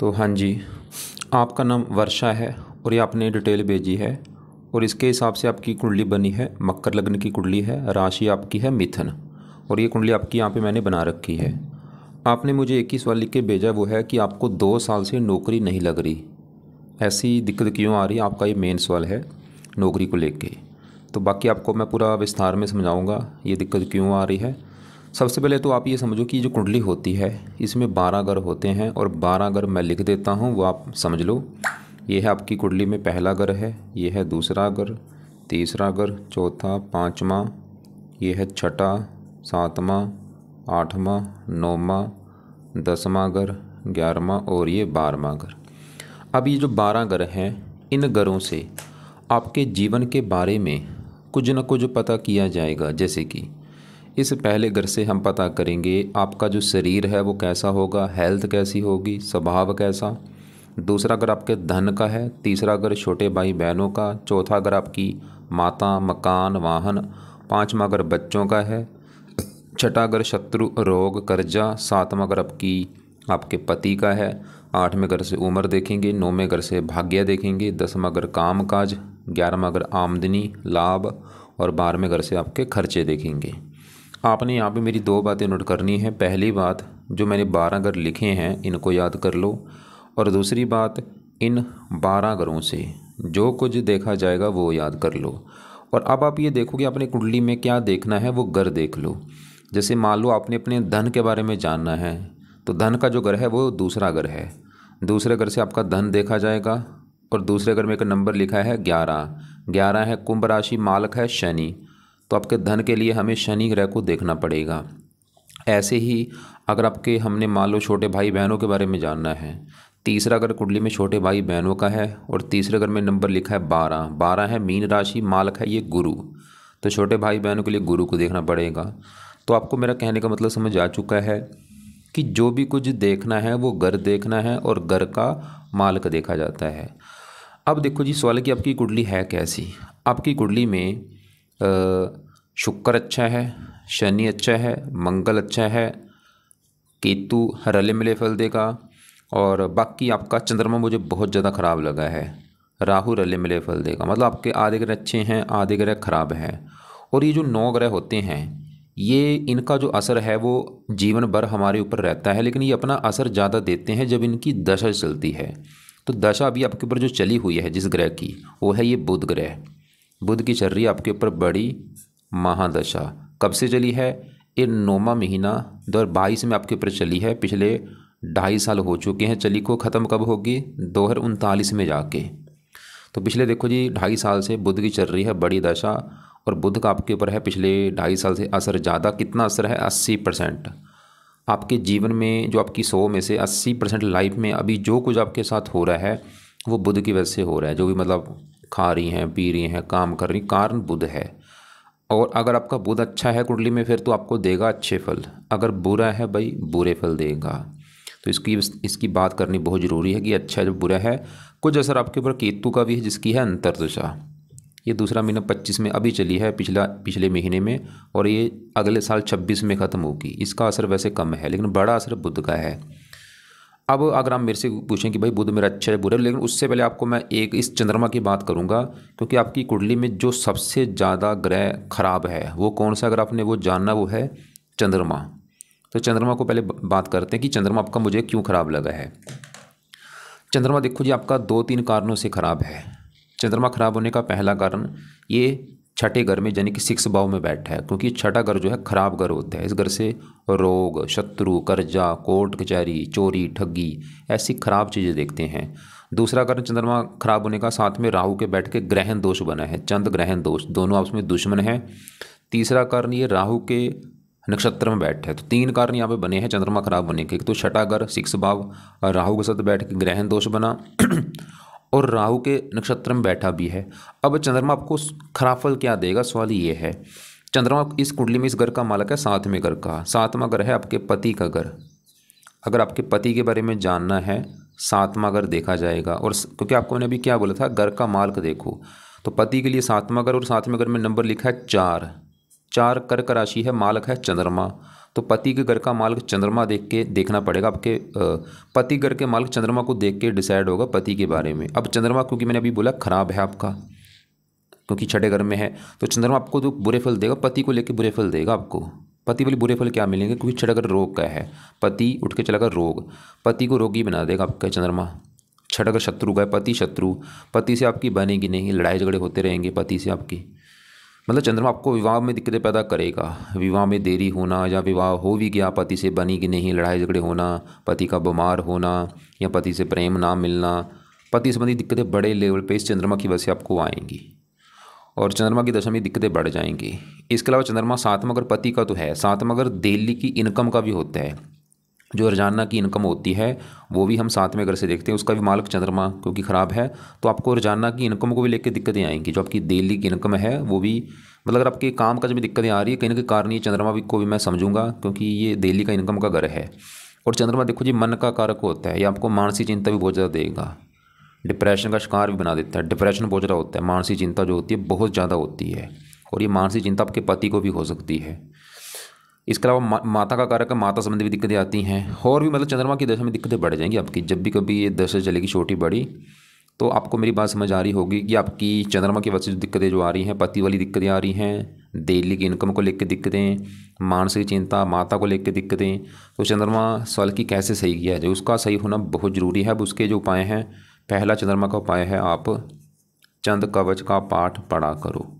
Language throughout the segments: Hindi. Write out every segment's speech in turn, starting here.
तो हाँ जी, आपका नाम वर्षा है और ये आपने डिटेल भेजी है और इसके हिसाब से आपकी कुंडली बनी है। मकर लग्न की कुंडली है, राशि आपकी है मिथुन और ये कुंडली आपकी यहाँ पे मैंने बना रखी है। आपने मुझे एक ही सवाल लिख के भेजा, वो है कि आपको 2 साल से नौकरी नहीं लग रही, ऐसी दिक्कत क्यों आ रही है। आपका ये मेन सवाल है नौकरी को लेके। तो बाकी आपको मैं पूरा विस्तार में समझाऊंगा ये दिक्कत क्यों आ रही है। सबसे पहले तो आप ये समझो कि जो कुंडली होती है इसमें 12 घर होते हैं और 12 घर मैं लिख देता हूँ, वो आप समझ लो। ये है आपकी कुंडली में पहला घर है, ये है दूसरा घर, तीसरा घर, चौथा, पाँचवा, ये है छठा, सातवां, आठवां, नौवां, 10वां घर, 11वां और ये 12वां घर। अब ये जो 12 घर हैं, इन घरों से आपके जीवन के बारे में कुछ न कुछ पता किया जाएगा। जैसे कि इस पहले घर से हम पता करेंगे आपका जो शरीर है वो कैसा होगा, हेल्थ कैसी होगी, स्वभाव कैसा। दूसरा घर आपके धन का है, तीसरा घर छोटे भाई बहनों का, चौथा घर आपकी माता, मकान, वाहन, पाँचवा घर बच्चों का है, छठा घर शत्रु, रोग, कर्जा, सातवां घर आपके पति का है, 8वें घर से उम्र देखेंगे, 9वें घर से भाग्य देखेंगे, 10वां घर काम काज, 11वां घर आमदनी लाभ और 12वें घर से आपके खर्चे देखेंगे। आपने यहाँ पे मेरी 2 बातें नोट करनी है। पहली बात, जो मैंने 12 घर लिखे हैं इनको याद कर लो, और दूसरी बात, इन 12 घरों से जो कुछ देखा जाएगा वो याद कर लो। और अब आप ये देखो कि अपने कुंडली में क्या देखना है, वो घर देख लो। जैसे मान लो आपने अपने धन के बारे में जानना है, तो धन का जो घर है वो दूसरा घर है। दूसरे घर से आपका धन देखा जाएगा और दूसरे घर में एक नंबर लिखा है 11। 11 है कुंभ राशि, मालक है शनि, तो आपके धन के लिए हमें शनि ग्रह को देखना पड़ेगा। ऐसे ही अगर आपके हमने मान लो छोटे भाई बहनों के बारे में जानना है, तीसरा अगर कुंडली में छोटे भाई बहनों का है और तीसरे घर में नंबर लिखा है 12। 12 है मीन राशि, मालक है ये गुरु, तो छोटे भाई बहनों के लिए गुरु को देखना पड़ेगा। तो आपको मेरा कहने का मतलब समझ आ चुका है कि जो भी कुछ देखना है वो घर देखना है और घर का मालक देखा जाता है। अब देखो जी, सवाल कि आपकी कुंडली है कैसी। आपकी कुंडली में शुक्र अच्छा है, शनि अच्छा है, मंगल अच्छा है, केतु रले मिले फल देगा, और बाकी आपका चंद्रमा मुझे बहुत ज़्यादा ख़राब लगा है, राहु रले मिले फल देगा। मतलब आपके आधे ग्रह अच्छे हैं, आधे ग्रह खराब हैं। और ये जो 9 ग्रह होते हैं, ये इनका जो असर है वो जीवन भर हमारे ऊपर रहता है, लेकिन ये अपना असर ज़्यादा देते हैं जब इनकी दशा चलती है। तो दशा अभी आपके ऊपर जो चली हुई है जिस ग्रह की, वो है ये बुध ग्रह। बुध की चल रही है आपके ऊपर बड़ी महादशा। कब से चली है? ये 9वां महीना 2022 में आपके ऊपर चली है। पिछले 2.5 साल हो चुके हैं चली को, ख़त्म कब होगी? 2039 में जाके। तो पिछले देखो जी 2.5 साल से बुध की चल रही है बड़ी दशा, और बुध का आपके ऊपर है पिछले 2.5 साल से असर ज़्यादा। कितना असर है? 80%। आपके जीवन में जो आपकी 100 में से 80% लाइफ में अभी जो कुछ आपके साथ हो रहा है वो बुध की वजह से हो रहा है। जो भी मतलब खा रही हैं, पी रही हैं, काम कर रही, कारण बुध है। और अगर आपका बुध अच्छा है कुंडली में, फिर तो आपको देगा अच्छे फल। अगर बुरा है भाई, बुरे फल देगा। तो इसकी बात करनी बहुत ज़रूरी है कि अच्छा है जो बुरा है। कुछ असर आपके ऊपर केतु का भी है जिसकी है अंतर्दशा। ये दूसरा महीना 25 में अभी चली है, पिछले महीने में, और ये अगले साल 26 में ख़त्म होगी। इसका असर वैसे कम है, लेकिन बड़ा असर बुध का है। अब अगर आप मेरे से पूछें कि भाई बुध मेरा अच्छा है बुरा, लेकिन उससे पहले आपको मैं एक इस चंद्रमा की बात करूंगा, क्योंकि आपकी कुंडली में जो सबसे ज़्यादा ग्रह खराब है वो कौन सा, अगर आपने वो जानना, वो है चंद्रमा। तो चंद्रमा को पहले बात करते हैं कि चंद्रमा आपका मुझे क्यों खराब लगा है। चंद्रमा देखो जी आपका 2-3 कारणों से खराब है। चंद्रमा खराब होने का पहला कारण, ये छठे घर में यानी कि 6 भाव में बैठा है, क्योंकि छठा घर जो है खराब घर होता है। इस घर से रोग, शत्रु, कर्जा, कोर्ट कचहरी, चोरी, ठगी, ऐसी खराब चीज़ें देखते हैं। दूसरा कारण चंद्रमा खराब होने का, साथ में राहु के बैठ के ग्रहण दोष बना है, चंद्र ग्रहण दोष, दोनों आपस में दुश्मन हैं। तीसरा कारण, ये राहु के नक्षत्र में बैठा है। तो 3 कारण यहाँ पे बने हैं चंद्रमा खराब होने के। तो छठा घर 6 भाव राहु के साथ बैठ के ग्रहण दोष बना और राहु के नक्षत्र में बैठा भी है। अब चंद्रमा आपको खराब फल क्या देगा, सवाल ये है। चंद्रमा इस कुंडली में इस घर का मालक है 7वें घर का। 7वां घर है आपके पति का घर। अगर आपके पति के बारे में जानना है, 7वां घर देखा जाएगा। और क्योंकि आपको मैंने अभी क्या बोला था, घर का मालक देखो, तो पति के लिए 7वां घर, और 7वें घर में नंबर लिखा है 4। 4 कर्क राशि है, मालक है चंद्रमा। तो पति के घर का मालिक चंद्रमा देख के देखना पड़ेगा आपके पति घर के मालिक चंद्रमा को देख के डिसाइड होगा पति के बारे में। अब चंद्रमा क्योंकि मैंने अभी बोला खराब है आपका, क्योंकि छठे घर में है, तो चंद्रमा आपको तो बुरे फल देगा, पति को लेके बुरे फल देगा आपको। पति वाले बुरे फल क्या मिलेंगे, क्योंकि छठा घर रोग का है, पति उठ के चला गया रोग, पति को रोगी बना देगा आपका चंद्रमा। छठा घर शत्रु का है, पति शत्रु, पति से आपकी बनेगी नहीं, लड़ाई झगड़े होते रहेंगे पति से आपकी। मतलब चंद्रमा आपको विवाह में दिक्कतें पैदा करेगा, विवाह में देरी होना, या विवाह हो भी गया पति से बनेगी नहीं, लड़ाई झगड़े होना, पति का बीमार होना, या पति से प्रेम ना मिलना, पति संबंधी दिक्कतें बड़े लेवल पे इस चंद्रमा की वजह से आपको आएंगी, और चंद्रमा की दशा में दिक्कतें बढ़ जाएंगी। इसके अलावा चंद्रमा सातवां घर पति का तो है, सातवां घर डेली की इनकम का भी होता है, जो रोजाना की इनकम होती है वो भी हम सातवें घर से देखते हैं, उसका भी मालिक चंद्रमा क्योंकि ख़राब है, तो आपको रोजाना की इनकम को भी लेकर दिक्कतें आएंगी। जो आपकी डेली की इनकम है वो भी, मतलब अगर आपके काम का जब दिक्कतें आ रही है कहीं ना कहीं कारण ये चंद्रमा भी को भी मैं समझूंगा, क्योंकि ये डेली का इनकम का घर है। और चंद्रमा देखो जी मन का कारक होता है, ये आपको मानसिक चिंता भी बहुत ज़्यादा देगा, डिप्रेशन का शिकार भी बना देता है। डिप्रेशन बहुत ज़्यादा होता है, मानसिक चिंता जो होती है बहुत ज़्यादा होती है, और ये मानसिक चिंता आपके पति को भी हो सकती है। इसके अलावा माता का कारक है, माता संबंधी भी दिक्कतें आती हैं, और भी मतलब चंद्रमा की दशा में दिक्कतें बढ़ जाएंगी आपकी। जब भी कभी ये दशा चलेगी छोटी बड़ी, तो आपको मेरी बात समझ आ रही होगी कि आपकी चंद्रमा की वजह से दिक्कतें जो आ रही हैं, पति वाली दिक्कतें आ रही हैं, डेली की इनकम को लेकर दिक्कतें, मानसिक चिंता, माता को लेकर दिक्कतें, तो चंद्रमा सवाल की कैसे सही किया जाए, उसका सही होना बहुत ज़रूरी है। अब उसके जो उपाय हैं, पहला चंद्रमा का उपाय है आप चंद कवच का पाठ पढ़ा करो।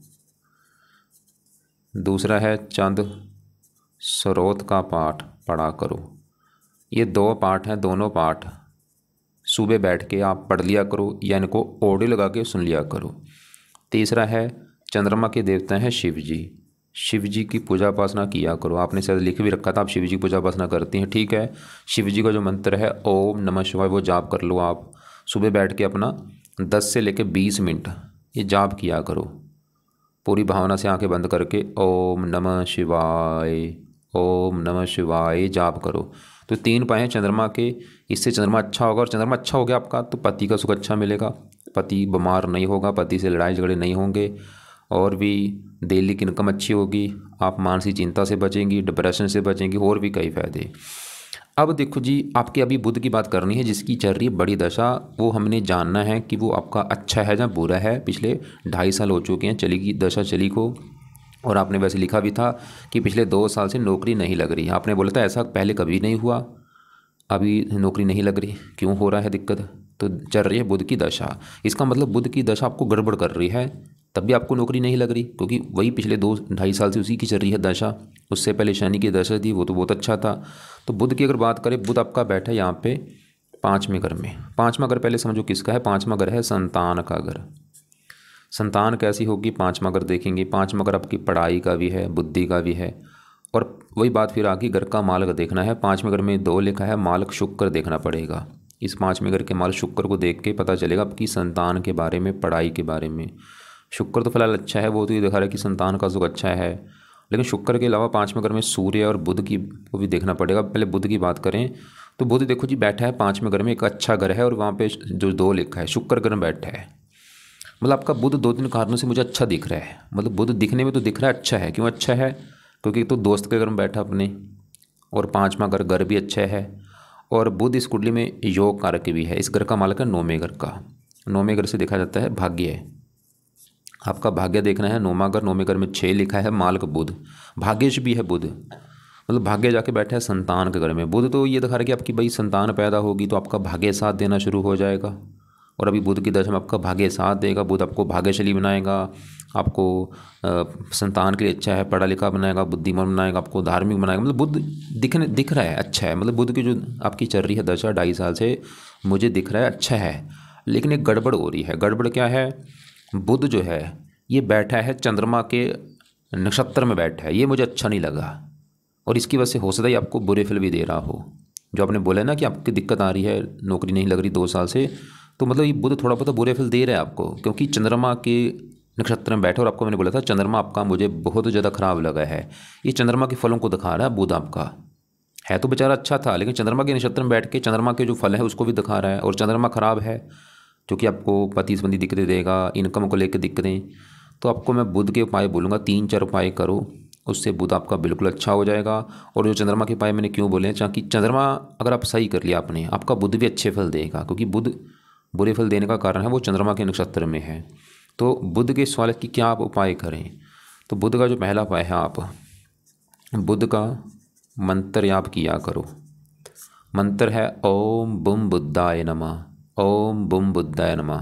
दूसरा है चंद स्रोत का पाठ पढ़ा करो। ये दो पाठ हैं, दोनों पाठ सुबह बैठ के आप पढ़ लिया करो, या इनको ऑडियो लगा के सुन लिया करो। तीसरा है चंद्रमा के देवता हैं शिव जी, शिव जी की पूजा उपासना किया करो। आपने शायद लिख भी रखा था आप शिव जी की पूजा उपासना करती हैं, ठीक है। शिव जी का जो मंत्र है ओम नमः शिवाय वो जाप कर लो आप। सुबह बैठ के अपना 10 से लेकर 20 मिनट ये जाप किया करो, पूरी भावना से आंखें बंद करके ओम नमः शिवाय, ओम नमः शिवाय जाप करो। तो 3 उपाय हैं चंद्रमा के, इससे चंद्रमा अच्छा होगा, और चंद्रमा अच्छा हो गया आपका तो पति का सुख अच्छा मिलेगा, पति बीमार नहीं होगा, पति से लड़ाई झगड़े नहीं होंगे, और भी डेली की इनकम अच्छी होगी, आप मानसिक चिंता से बचेंगी, डिप्रेशन से बचेंगी, और भी कई फायदे। अब देखो जी, आपके अभी बुध की बात करनी है, जिसकी चल रही है बड़ी दशा, वो हमने जानना है कि वो आपका अच्छा है या बुरा है। पिछले 2.5 साल हो चुके हैं चली दशा चली को, और आपने वैसे लिखा भी था कि पिछले 2 साल से नौकरी नहीं लग रही। आपने बोला था ऐसा पहले कभी नहीं हुआ, अभी नौकरी नहीं लग रही, क्यों हो रहा है दिक्कत, तो चल रही है बुध की दशा। इसका मतलब बुध की दशा आपको गड़बड़ कर रही है, तब भी आपको नौकरी नहीं लग रही, क्योंकि वही पिछले 2-2.5 साल से उसी की चल रही है दशा। उससे पहले शनि की दशा थी, वो तो बहुत अच्छा था। तो बुध की अगर बात करें, बुध आपका बैठा है यहाँ पे 5वें घर में। 5वां घर पहले समझो किसका है, 5वां घर है संतान का घर। संतान कैसी होगी, 5वां घर देखेंगे। 5वां घर आपकी पढ़ाई का भी है, बुद्धि का भी है, और वही बात फिर आगे घर का मालक देखना है। 5वें घर में 2 लिखा है, मालक शुक्र देखना पड़ेगा। इस 5वें घर के मालक शुक्र को देख के पता चलेगा आपकी संतान के बारे में, पढ़ाई के बारे में। शुक्र तो फिलहाल अच्छा है, वो तो ये दिखा रहा है कि संतान का सुख अच्छा है, लेकिन शुक्र के अलावा 5वें घर में सूर्य और बुध की को भी देखना पड़ेगा। पहले बुध की बात करें तो बुध देखो जी बैठा है 5वें घर में, एक अच्छा घर है, और वहाँ पे जो 2 लिखा है शुक्र घर में बैठा है। मतलब आपका बुध 2-3 कारणों से मुझे अच्छा दिख रहा है। मतलब बुध दिखने में तो दिख रहा है अच्छा है, क्यों अच्छा है, क्योंकि एक तो दोस्त के घर में बैठा अपने, और 5वां घर भी अच्छा है, और बुध इस कुंडली में योग कारक भी है। इस घर का मालिक है 9वें घर का। 9वें घर से देखा जाता है भाग्य, आपका भाग्य देखना है। 9वां घर, 9वें घर में 6 लिखा है, मालिक बुध, भाग्यश भी है बुध, मतलब भाग्य जाके बैठा है संतान के घर में। बुध तो ये दिखा रहा है कि आपकी भाई संतान पैदा होगी तो आपका भाग्य साथ देना शुरू हो जाएगा, और अभी बुध की दशा में आपका भाग्य साथ देगा। बुध आपको भाग्यशाली बनाएगा, आपको संतान के लिए अच्छा है, पढ़ा लिखा बनाएगा, बुद्धिमान बनाएगा, आपको धार्मिक बनाएगा। मतलब बुध दिख रहा है अच्छा है। मतलब बुध की जो आपकी चल रही है दशा 2.5 साल से, मुझे दिख रहा है अच्छा है, लेकिन एक गड़बड़ हो रही है। गड़बड़ क्या है, बुध जो है ये बैठा है चंद्रमा के नक्षत्र में बैठा है, ये मुझे अच्छा नहीं लगा, और इसकी वजह से हो सकता है आपको बुरे फल भी दे रहा हो। जो आपने बोला ना कि आपकी दिक्कत आ रही है, नौकरी नहीं लग रही 2 साल से, तो मतलब ये बुध थोड़ा बहुत बुरे फल दे रहा है आपको, क्योंकि चंद्रमा के नक्षत्र में बैठे। और आपको मैंने बोला था चंद्रमा आपका मुझे बहुत ज़्यादा खराब लगा है, ये चंद्रमा के फलों को दिखा रहा है। बुध आपका है तो बेचारा अच्छा था, लेकिन चंद्रमा के नक्षत्र में बैठ के चंद्रमा के जो फल है उसको भी दिखा रहा है, और चंद्रमा खराब है जो कि आपको पति संबंधी दिक्कतें देगा, इनकम को लेकर दिक्कतें। तो आपको मैं बुध के उपाय बोलूँगा, 3-4 उपाय करो, उससे बुध आपका बिल्कुल अच्छा हो जाएगा। और जो चंद्रमा के उपाय मैंने क्यों बोले हैं, ताकि चंद्रमा अगर आप सही कर लिया आपने, आपका बुध भी अच्छे फल देगा, क्योंकि बुध बुरे फल देने का कारण है वो चंद्रमा के नक्षत्र में है। तो बुध के सवाल की क्या आप उपाय करें, तो बुध का जो पहला उपाय है, आप बुध का मंत्र याद किया करो। मंत्र है ओम बुम बुद्धाय नमः, ओम बुम बुद्धाय नमः।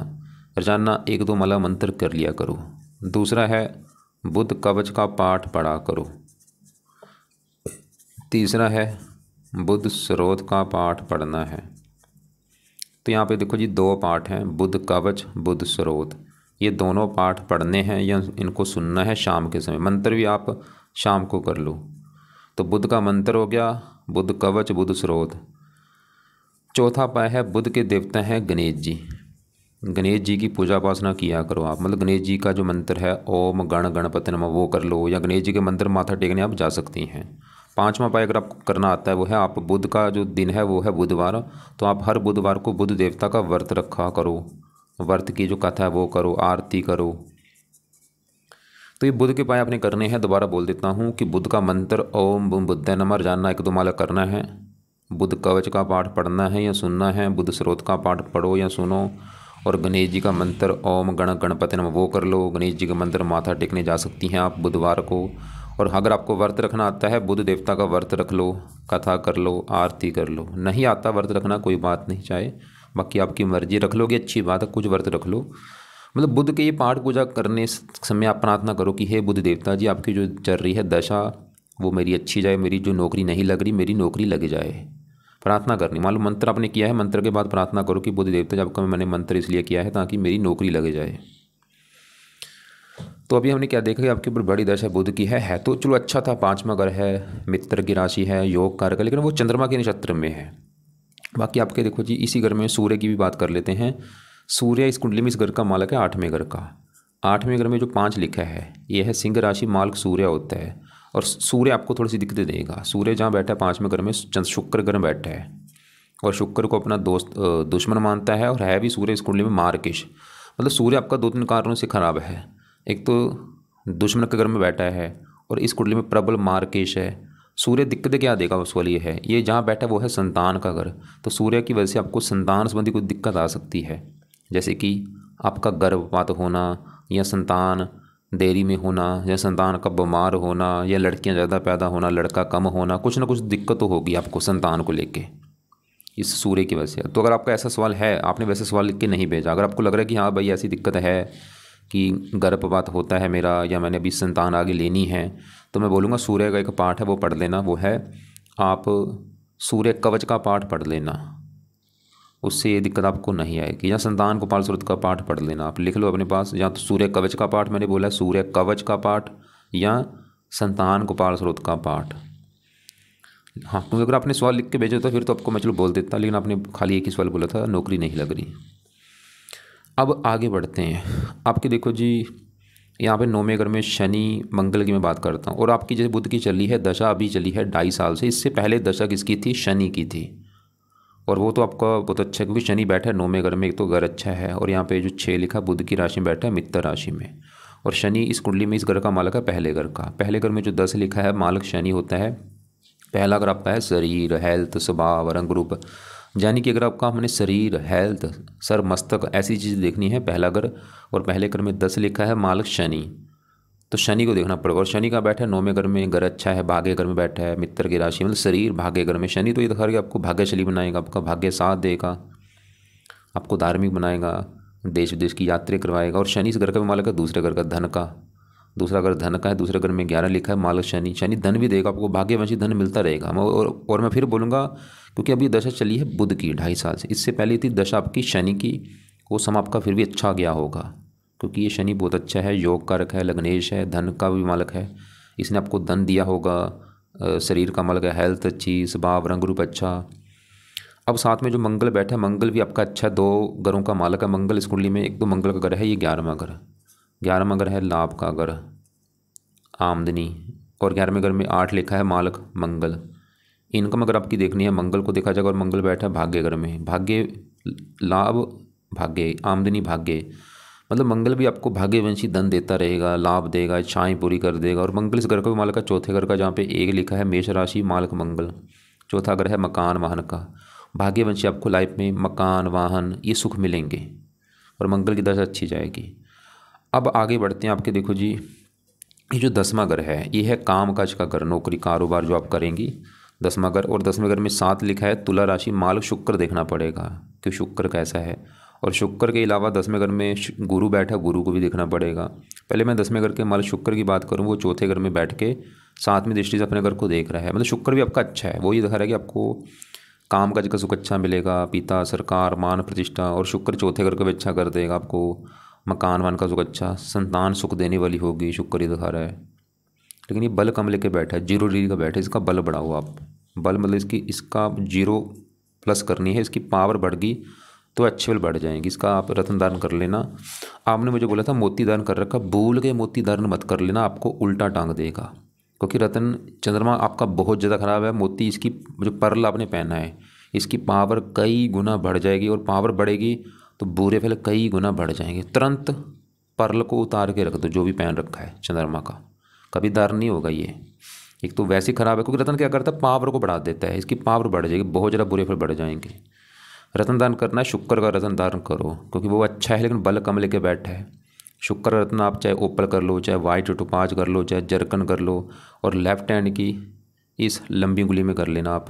रोजाना 1-2 माला मंत्र कर लिया करो। दूसरा है बुध कवच का पाठ पढ़ा करो। तीसरा है बुध स्रोत का पाठ पढ़ना है। तो यहाँ पे देखो जी 2 पाठ हैं, बुध कवच बुध स्रोत। ये दोनों पाठ पढ़ने हैं या इनको सुनना है शाम के समय। मंत्र भी आप शाम को कर लो। तो बुध का मंत्र हो गया, बुध कवच बुध स्रोत। चौथा उपाय है बुध के देवता हैं गणेश जी। गणेश जी की पूजा उपासना किया करो आप, मतलब गणेश जी का जो मंत्र है ओम गण गणपति नमः वो कर लो, या गणेश जी के मंत्र माथा टेकने आप जा सकती हैं। 5वां उपाय अगर आपको करना आता है वो है, आप बुध का जो दिन है वो है बुधवार, तो आप हर बुधवार को बुध देवता का व्रत रखा करो। व्रत की जो कथा है वो करो, आरती करो। तो ये बुध के उपाय आपने करने हैं। दोबारा बोल देता हूँ कि बुध का मंत्र ओम बुम बुद्धाय नमः रोजाना 1-2 माला करना है। बुध कवच का पाठ पढ़ना है या सुनना है, बुध स्रोत का पाठ पढ़ो या सुनो, और गणेश जी का मंत्र ओम गण गणपति नमः वो कर लो। गणेश जी का मंत्र माथा टेकने जा सकती हैं आप बुधवार को। और अगर आपको व्रत रखना आता है, बुध देवता का व्रत रख लो, कथा कर लो, आरती कर लो। नहीं आता व्रत रखना कोई बात नहीं, चाहे बाकी आपकी मर्जी, रख लोगे अच्छी बात है, कुछ व्रत रख लो। मतलब बुध के ये पाठ पूजा करने समय आप प्रार्थना करो कि हे बुध देवता जी, आपकी जो चल रही है दशा वो मेरी अच्छी जाए, मेरी जो नौकरी नहीं लग रही मेरी नौकरी लग जाए। प्रार्थना करनी, मालूम मंत्र आपने किया है, मंत्र के बाद प्रार्थना करो कि बुध देवता जी आपका मैंने मंत्र इसलिए किया है ताकि मेरी नौकरी लग जाए। तो अभी हमने क्या देखा कि आपके ऊपर बड़ी दशा बुध की है तो चलो अच्छा था। 5वां घर है, मित्र की राशि है, योग कारक है, लेकिन वो चंद्रमा के नक्षत्र में है। बाकी आपके देखो जी इसी घर में सूर्य की भी बात कर लेते हैं। सूर्य इस कुंडली में इस घर का मालक है 8वें घर का। 8वें घर में जो 5 लिखा है ये है सिंह राशि, मालक सूर्य होता है। और सूर्य आपको थोड़ी सी दिक्कतें देगा। सूर्य जहाँ बैठा है 5वें घर में, शुक्र ग्रह बैठा है, और शुक्र को अपना दोस्त दुश्मन मानता है। और है भी सूर्य इस कुंडली में मार्केश, मतलब सूर्य आपका 2-3 कारणों से खराब है। एक तो दुश्मन के घर में बैठा है, और इस कुंडली में प्रबल मार्केश है। सूर्य दिक्कतें क्या देगा उस वाली है, ये जहाँ बैठा है वो है संतान का घर। तो सूर्य की वजह से आपको संतान संबंधी कोई दिक्कत आ सकती है, जैसे कि आपका गर्भपात होना, या संतान देरी में होना, या संतान का बीमार होना, या लड़कियां ज़्यादा पैदा होना, लड़का कम होना। कुछ ना कुछ दिक्कत तो होगी आपको संतान को लेके इस सूर्य की वजह से। तो अगर आपका ऐसा सवाल है, आपने वैसे सवाल लिख के नहीं भेजा, अगर आपको लग रहा है कि हाँ भाई ऐसी दिक्कत है कि गर्भपात होता है मेरा, या मैंने अभी संतान आगे लेनी है, तो मैं बोलूँगा सूर्य का एक पाठ है वो पढ़ लेना। वो है आप सूर्य कवच का पाठ पढ़ लेना, उससे ये दिक्कत आपको नहीं आएगी। या संतान गोपाल स्रोत का पाठ पढ़ लेना, आप लिख लो अपने पास। या तो सूर्य कवच का पाठ मैंने बोला, सूर्य कवच का पाठ, या संतान गोपाल स्रोत का पाठ। हाँ, क्योंकि अगर आपने सवाल लिख के भेजा था फिर तो आपको मैं चलो बोल देता, लेकिन आपने खाली एक ही सवाल बोला था, नौकरी नहीं लग रही। अब आगे बढ़ते हैं। आपके देखो जी यहाँ पे 9वें घर में शनि मंगल की मैं बात करता हूँ, और आपकी जैसे बुध की चली है दशा, अभी चली है 2.5 साल से। इससे पहले दशा किसकी थी? शनि की थी। और वो तो आपका बहुत अच्छा है, क्योंकि शनि बैठा है 9वें घर में, एक तो घर अच्छा है, और यहाँ पे जो 6 लिखा बुध की राशि में बैठा है मित्र राशि में। और शनि इस कुंडली में इस घर का मालक है पहले घर का। पहले घर में जो 10 लिखा है मालक शनि होता है। पहला घर आपका है शरीर, हेल्थ, स्वभाव, रंग रूप, यानी कि अगर आपका हमने शरीर, हेल्थ, सर, मस्तक ऐसी चीज़ देखनी है पहला घर। और पहले घर में 10 लिखा है मालक शनि, तो शनि को देखना पड़ेगा। और शनि का बैठा है 9वें घर में, घर अच्छा है, भाग्य घर में बैठा है मित्र की राशि, मतलब शरीर भाग्य घर में शनि। तो ये दिखा रहा है आपको भाग्यशाली बनाएगा, आपका भाग्य साथ देगा, आपको धार्मिक बनाएगा, देश विदेश की यात्रा करवाएगा। और शनि इस घर का भी मालक है दूसरे घर का, धन का। दूसरा घर धन का है, दूसरे घर में 11 लिखा है मालक शनि। शनि धन भी देगा आपको, भाग्यवंशी धन मिलता रहेगा। और मैं फिर बोलूँगा, क्योंकि अभी दशा चली है बुध की 2.5 साल से, इससे पहले थी दशा आपकी शनि की, वो समय आपका फिर भी अच्छा गया होगा, क्योंकि ये शनि बहुत अच्छा है, योग कारक है, लग्नेश है, धन का भी मालक है। इसने आपको धन दिया होगा, शरीर का मालक है, हेल्थ अच्छी, स्वभाव, रंग रूप अच्छा। अब साथ में जो मंगल बैठा है, मंगल भी आपका अच्छा है, 2 घरों का मालक है मंगल इस कुंडली में। एक तो मंगल का घर है ये 11वां घर, 11वां घर है लाभ का घर, आमदनी। और 11वें घर में 8 लिखा है मालक मंगल। इनकम अगर आपकी देखनी है मंगल को देखा जाएगा, और मंगल बैठा है भाग्य घर में, भाग्य, लाभ, भाग्य, आमदनी, भाग्य, मतलब मंगल भी आपको भाग्यवंशी धन देता रहेगा, लाभ देगा, इच्छाएं पूरी कर देगा। और मंगल इस घर का भी मालक है, चौथे घर का, जहाँ पे एक लिखा है मेष राशि मालक मंगल। चौथा घर है मकान वाहन का। भाग्यवंशी आपको लाइफ में मकान वाहन ये सुख मिलेंगे और मंगल की दशा अच्छी जाएगी। अब आगे बढ़ते हैं आपके, देखो जी ये जो 10वां घर है ये है काम काज का घर, नौकरी कारोबार जो आप करेंगी, 10वां घर। और 10वें घर में 7 लिखा है तुला राशि मालक शुक्र देखना पड़ेगा कि शुक्र कैसा है। और शुक्र के अलावा 10वें घर में गुरु बैठा, गुरु को भी देखना पड़ेगा। पहले मैं 10वें घर के मालक शुक्र की बात करूँ, वो चौथे घर में बैठ के 7वीं दृष्टि से अपने घर को देख रहा है। मतलब शुक्र भी आपका अच्छा है, वो ये दिखा रहा है कि आपको काम काज का सुख अच्छा मिलेगा, पिता सरकार मान प्रतिष्ठा। और शुक्र चौथे घर को भी अच्छा कर देगा आपको, मकान वान का सुख अच्छा, संतान सुख देने वाली होगी, शुक्र ही दिखा रहा है। लेकिन ये बल कम लेके बैठा है, 0 डिग्री का बैठा है, इसका बल बढ़ाओ आप। बल मतलब इसका 0+ करनी है, इसकी पावर बढ़ गई तो अच्छे बल बढ़ जाएंगी। इसका आप रत्न दान कर लेना। आपने मुझे बोला था मोती दान कर रखा, भूल के मोती दान मत कर लेना, आपको उल्टा टांग देगा। क्योंकि रत्न चंद्रमा आपका बहुत ज़्यादा ख़राब है। मोती इसकी जो पर्ल आपने पहना है इसकी पावर कई गुना बढ़ जाएगी, और पावर बढ़ेगी तो बुरे फल कई गुना बढ़ जाएंगे। तुरंत पर्ल को उतार के रख दो, जो भी पहन रखा है चंद्रमा का, कभी दार नहीं होगा ये। एक तो वैसे ही ख़राब है, क्योंकि रत्न क्या करता है पावर को बढ़ा देता है, इसकी पावर बढ़ जाएगी, बहुत ज़्यादा बुरे फल बढ़ जाएंगे। रत्न दान करना है, शुक्र का रत्न दान करो, क्योंकि वो अच्छा है लेकिन बल कम लेके बैठा है। शुक्र रत्न आप चाहे ओपल कर लो, चाहे वाइट टोपाज कर लो, चाहे जरकन कर लो, और लेफ्ट हैंड की इस लंबी उंगली में कर लेना आप,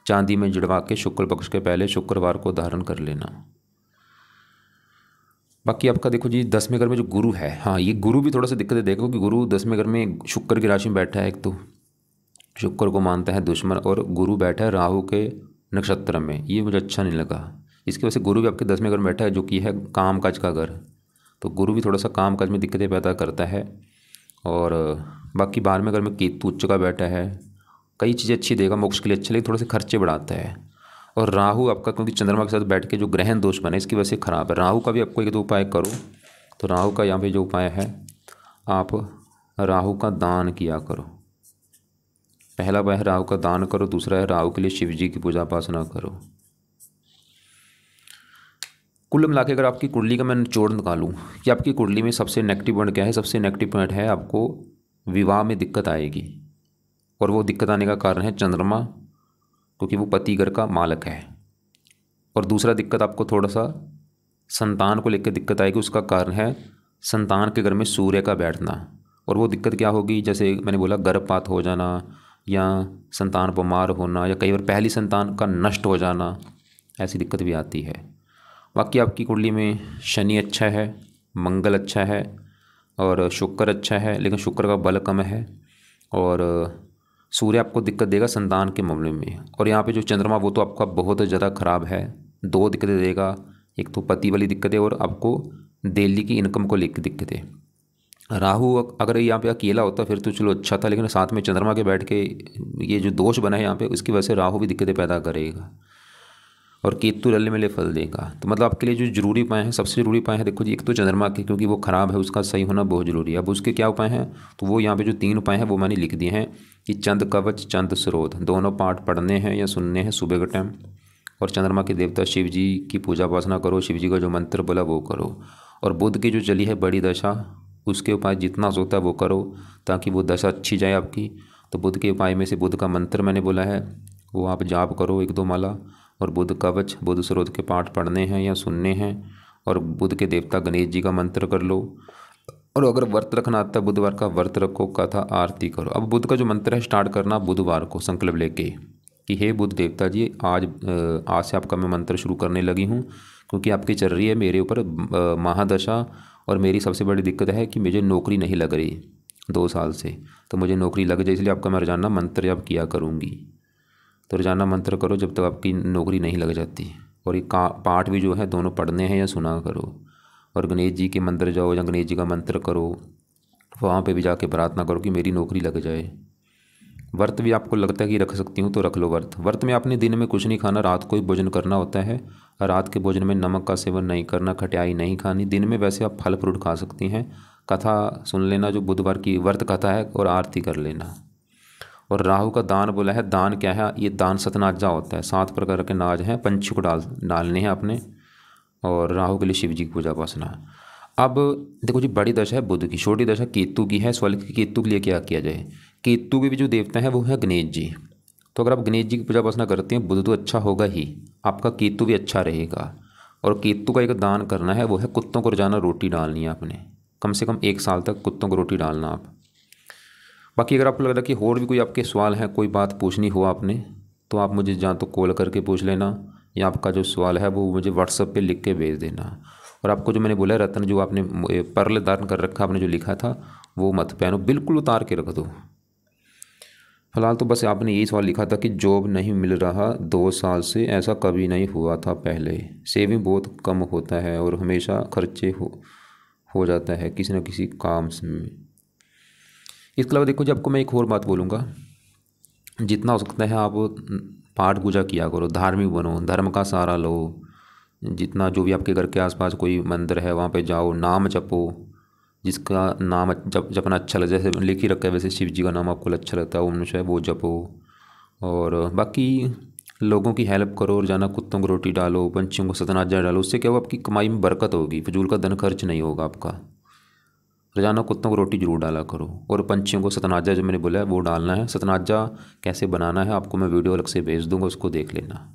चांदी में जुड़वा के शुक्र पक्ष के पहले शुक्रवार को धारण कर लेना। बाकी आपका देखो जी 10वें घर में जो गुरु है, हाँ ये गुरु भी थोड़ा सा दिक्कत देगा, क्योंकि गुरु 10वें घर में शुक्र की राशि में बैठा है। एक तो शुक्र को मानता है दुश्मन, और गुरु बैठा है राहु के नक्षत्र में, ये मुझे अच्छा नहीं लगा। इसकी वजह से गुरु भी आपके 10वें घर में बैठा है, जो कि है काम काज का घर। तो गुरु भी थोड़ा सा काम काज में दिक्कतें पैदा करता है। और बाकी 12वें घर में केतु उच्च का बैठा है, कई चीज़ें अच्छी देगा, मोक्ष के लिए अच्छा, लेकिन थोड़े से खर्चे बढ़ाता है। और राहु आपका क्योंकि चंद्रमा के साथ बैठ के जो ग्रहण दोष बने इसकी वजह से ख़राब है। राहु का भी आपको 1-2 उपाय करो। तो राहु का यहाँ पे जो उपाय है, आप राहु का दान किया करो। पहला उपाय है राहु का दान करो, दूसरा है राहु के लिए शिव जी की पूजा उपासना करो। कुल मिला के अगर आपकी कुंडली का मैं निचोड़ निकालूं कि आपकी कुंडली में सबसे नेगेटिव पॉइंट क्या है, सबसे नेगेटिव पॉइंट है आपको विवाह में दिक्कत आएगी। और वो दिक्कत आने का कारण है चंद्रमा, क्योंकि वो पति घर का मालक है। और दूसरा दिक्कत आपको थोड़ा सा संतान को लेकर दिक्कत आएगी, उसका कारण है संतान के घर में सूर्य का बैठना। और वो दिक्कत क्या होगी, जैसे मैंने बोला गर्भपात हो जाना, या संतान बीमार होना, या कई बार पहली संतान का नष्ट हो जाना, ऐसी दिक्कत भी आती है। बाकी आपकी कुंडली में शनि अच्छा है, मंगल अच्छा है, और शुक्र अच्छा है, लेकिन शुक्र का बल कम है। और सूर्य आपको दिक्कत देगा संतान के मामले में। और यहाँ पे जो चंद्रमा वो तो आपका बहुत ज़्यादा ख़राब है, 2 दिक्कतें देगा। एक तो पति वाली दिक्कतें, और आपको दिल्ली की इनकम को लेकर दिक्कतें। राहु अगर यहाँ पे अकेला होता फिर तो चलो अच्छा था, लेकिन साथ में चंद्रमा के बैठ के ये जो दोष बना है यहाँ पे, उसकी वजह से राहु भी दिक्कतें पैदा करेगा। और केतु रले मिले फल देगा। तो मतलब आपके लिए जो जरूरी उपाय हैं, सबसे जरूरी उपाय है देखो जी, एक तो चंद्रमा के, क्योंकि वो ख़राब है, उसका सही होना बहुत जरूरी है। अब उसके क्या उपाय हैं, तो वो यहाँ पे जो 3 उपाय हैं वो मैंने लिख दिए हैं कि चंद कवच चंद स्रोत, दोनों पाठ पढ़ने हैं या सुनने हैं सुबह के टाइम। और चंद्रमा के देवता शिव जी की पूजा उपासना करो, शिव जी का जो मंत्र बोला वो करो। और बुध की जो चली है बड़ी दशा, उसके उपाय जितना होता है वो करो, ताकि वो दशा अच्छी जाए आपकी। तो बुध के उपाय में से बुध का मंत्र मैंने बोला है, वो आप जाप करो 1-2 माला। और बुध कवच बुध स्रोत के पाठ पढ़ने हैं या सुनने हैं। और बुध के देवता गणेश जी का मंत्र कर लो। और अगर व्रत रखना आता है बुधवार का, व्रत रखो, कथा आरती करो। अब बुध का जो मंत्र है स्टार्ट करना बुधवार को, संकल्प लेके कि हे बुध देवता जी, आज से आपका मैं मंत्र शुरू करने लगी हूँ, क्योंकि आपकी चल रही है मेरे ऊपर महादशा। और मेरी सबसे बड़ी दिक्कत है कि मुझे नौकरी नहीं लग रही 2 साल से, तो मुझे नौकरी लग जाए, इसलिए आपका मैं रोजाना मंत्र जब किया करूँगी। तो रोजाना मंत्र करो जब तक आपकी नौकरी नहीं लग जाती। और ये पाठ भी जो है दोनों पढ़ने हैं या सुना करो। और गणेश जी के मंदिर जाओ या गणेश जी का मंत्र करो, वहाँ पे भी जाके प्रार्थना करो कि मेरी नौकरी लग जाए। व्रत भी आपको लगता है कि रख सकती हूँ तो रख लो व्रत। व्रत में आपने दिन में कुछ नहीं खाना, रात को ही भोजन करना होता है। और रात के भोजन में नमक का सेवन नहीं करना, खटाई नहीं खानी। दिन में वैसे आप फल फ्रूट खा सकती हैं। कथा सुन लेना जो बुधवार की व्रत कथा है, और आरती कर लेना। और राहु का दान बोला है, दान क्या है, ये दान सतनाजा होता है। 7 प्रकार के नाज हैं, पंछी को डालने हैं आपने। और राहु के लिए शिव जी की पूजा उपासना। अब देखो जी, बड़ी दशा है बुध की, छोटी दशा केतु की है। सवाल कि केतु के लिए क्या किया जाए। केतु के भी जो देवता हैं वो है गणेश जी। तो अगर आप गणेश जी की पूजा उपासना करते हैं, बुध तो अच्छा होगा ही, आपका केतु भी अच्छा रहेगा। और केतु का एक दान करना है, वो है कुत्तों को रोजाना रोटी डालनी है आपने, कम से कम 1 साल तक कुत्तों को रोटी डालना आप। बाकी अगर आपको लग रहा है कि और भी कोई आपके सवाल हैं, कोई बात पूछनी हो आपने, तो आप मुझे या तो कॉल करके पूछ लेना, या आपका जो सवाल है वो मुझे व्हाट्सएप पे लिख के भेज देना। और आपको जो मैंने बोला रत्न, जो आपने परल धारण कर रखा, आपने जो लिखा था वो मत पहनो, बिल्कुल उतार के रख दो। फिलहाल तो बस आपने यही सवाल लिखा था कि जॉब नहीं मिल रहा 2 साल से, ऐसा कभी नहीं हुआ था पहले, सेविंग बहुत कम होता है और हमेशा खर्चे हो जाता है किसी न किसी काम में। इसके अलावा देखो जी, आपको मैं एक और बात बोलूँगा, जितना हो सकता है आप पाठ पूजा किया करो, धार्मिक बनो, धर्म का सहारा लो। जितना जो भी आपके घर के आसपास कोई मंदिर है वहाँ पे जाओ, नाम जपो, जिसका नाम जपना अच्छा लगे, जैसे लिख ही रखा है वैसे शिव जी का नाम आपको अच्छा लगता है, ओम नमः शिवाय, वो जपो। और बाकी लोगों की हेल्प करो, और जाना कुत्तों को रोटी डालो, पंछियों को सतनाजा डालो, उससे क्या होगा, आपकी कमाई में बरकत होगी, फजूल का धन खर्च नहीं होगा आपका। रोजाना कुत्तों को रोटी जरूर डाला करो, और पंछियों को सतनाजा जो मैंने बोला है वो डालना है। सतनाजा कैसे बनाना है आपको मैं वीडियो अलग से भेज दूंगा, उसको देख लेना।